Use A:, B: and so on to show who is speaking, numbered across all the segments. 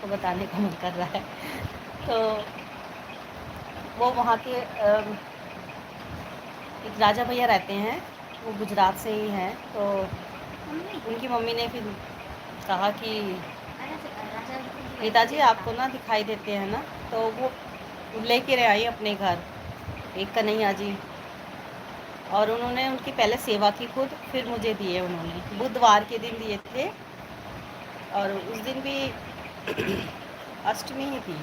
A: आपको बताने का मन कर रहा है। तो वो वहाँ के एक राजा भैया रहते हैं, वो गुजरात से ही हैं। तो उनकी मम्मी ने फिर कहा कि पिताजी आपको ना दिखाई देते हैं ना, तो वो लेके आई अपने घर एक कन्हैया जी। और उन्होंने उनकी पहले सेवा की खुद, फिर मुझे दिए उन्होंने, बुधवार के दिन दिए थे। और उस दिन भी अष्टमी ही थी,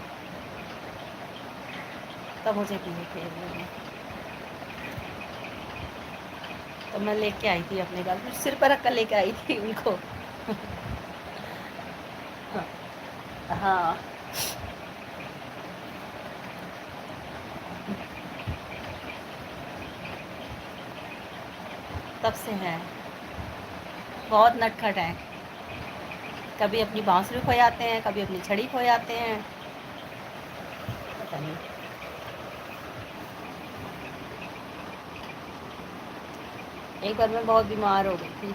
A: तब मुझे दिए थे उन्होंने। तो मैं लेके आई थी अपने घर, फिर सिर पर रख कर लेके आई थी उनको। हाँ, तब से है, बहुत नटखट है। कभी अपनी बांसुरी खो जाते हैं, कभी अपनी छड़ी खो जाते हैं, पता नहीं। एक बार मैं बहुत बीमार हो गई थी।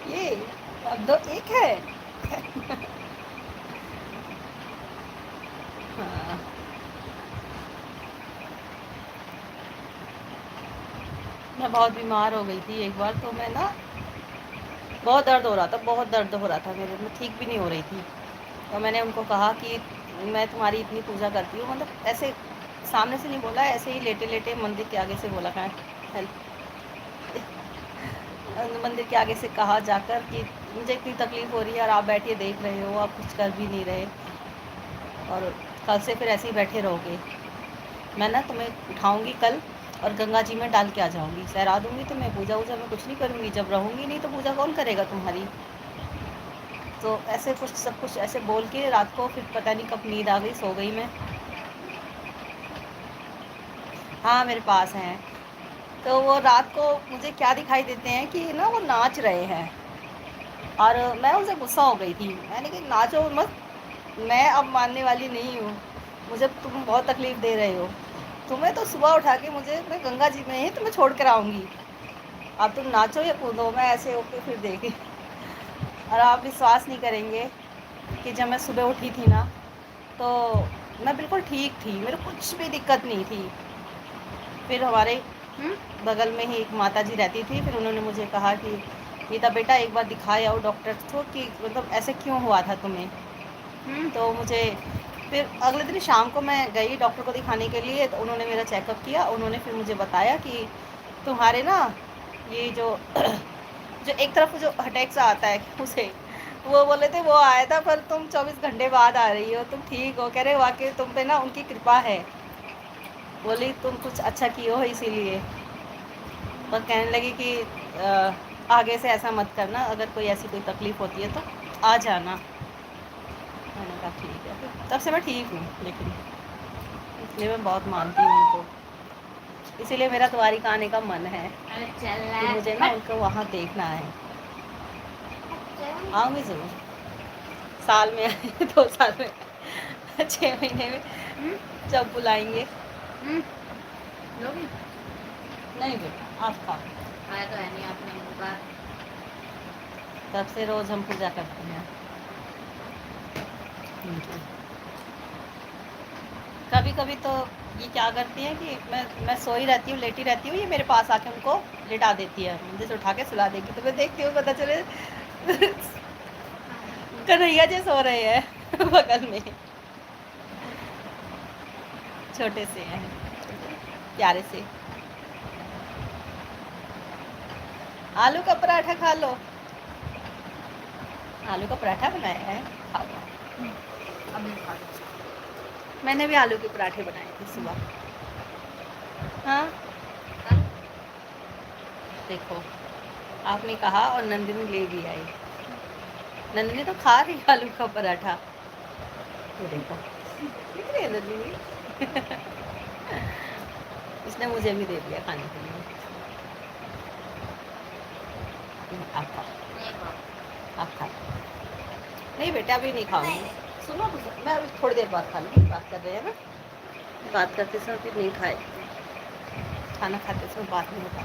A: ये अब दो एक है। हाँ, मैं बहुत बीमार हो गई थी एक बार। तो मैं ना, बहुत दर्द हो रहा था, बहुत दर्द हो रहा था मेरे में, ठीक भी नहीं हो रही थी। तो मैंने उनको कहा कि मैं तुम्हारी इतनी पूजा करती हूँ, मतलब ऐसे सामने से नहीं बोला, ऐसे ही लेटे लेटे मंदिर के आगे से बोला, कहाँ हेल्प, मंदिर के आगे से कहा जाकर कि मुझे इतनी तकलीफ़ हो रही है और आप बैठिए देख रहे हो, आप कुछ कर भी नहीं रहे, और कल से फिर ऐसे ही बैठे रहोगे। मैं ना तुम्हें उठाऊंगी कल और गंगा जी में डाल के आ जाऊंगी, सहरा दूंगी तुम्हें, पूजा वूजा में कुछ नहीं करूंगी, जब रहूंगी नहीं तो पूजा कौन करेगा तुम्हारी। तो ऐसे कुछ सब कुछ ऐसे बोल के रात को फिर पता नहीं कब नींद आ गई, सो गई मैं। हाँ, मेरे पास हैं। तो वो रात को मुझे क्या दिखाई देते हैं कि ना वो नाच रहे हैं, और मैं उनसे गुस्सा हो गई थी। मैंने कहा नाचो मत, मैं अब मानने वाली नहीं हूँ, मुझे तुम बहुत तकलीफ़ दे रहे हो। तुम्हें तो सुबह उठा के मुझे, मैं गंगा जी में ही तुम्हें छोड़ कर आऊँगी, अब तुम नाचो या कूदो। मैं ऐसे होके फिर देखी, और आप विश्वास नहीं करेंगे कि जब मैं सुबह उठी थी ना, तो मैं बिल्कुल ठीक थी, मेरे कुछ भी दिक्कत नहीं थी। फिर हमारे बगल में ही एक माता जी रहती थी, फिर उन्होंने मुझे कहा कि गीता बेटा एक बार दिखाए आओ डॉक्टर को, कि मतलब ऐसे क्यों हुआ था तुम्हें। तो मुझे फिर अगले दिन शाम को मैं गई डॉक्टर को दिखाने के लिए। तो उन्होंने मेरा चेकअप किया, उन्होंने फिर मुझे बताया कि तुम्हारे ना ये जो जो एक तरफ जो अटैक सा आता है उसे, वो बोले थे वो आया था, पर तुम 24 घंटे बाद आ रही हो, तुम ठीक हो। कह रहे वाकई तुम पे ना उनकी कृपा है, बोली तुम कुछ अच्छा किए हो इसीलिए। और कहने लगी कि आगे से ऐसा मत करना, अगर कोई ऐसी कोई तकलीफ़ होती है तो आ जाना। मैंने कहा ठीक है, फिर तब से मैं ठीक हूँ, लेकिन इसलिए मैं बहुत मानती हूँ उनको, इसीलिए मेरा द्वारिका आने का मन है कि मुझे ना उनको वहाँ देखना है। आऊँगी ज़रूर, साल में 2 साल में 6 महीने में, जब बुलाएंगे। नहीं बेटा आप खाओ,
B: आया तो है नहीं आपने एक बार।
A: तब से रोज़ हम पूजा करते हैं उनकी। कभी कभी तो ये क्या करती है कि मैं सोई रहती हूँ, लेटी रहती हूँ, ये मेरे पास आके उनको लिटा देती है, मुझे से उठा के सुला देगी। तो मैं देखती हूँ, पता चले कन्हैया जी सो रहे हैं बगल में, छोटे से हैं, प्यारे से। आलू का पराठा खा लो, आलू का पराठा बनाया है, खा लो।
B: अब खा लो।
A: मैंने भी आलू के पराठे बनाए थे सुबह। हाँ देखो, आपने कहा और नंदिनी ले भी आई। नंदिनी तो खा रही आलू का पराठा, ये देखो दिख रही है नंदिनी। इसने मुझे भी दे दिया खाने के लिए। आप खाओ, आप खाओ। नहीं बेटा अभी नहीं खाऊंगी, सुनो तो, मैं अभी थोड़ी देर बाद खा लूँगी, बात कर रहे हैं ना, बात करते समय फिर नहीं खाए, खाना खाते समय बात नहीं होता।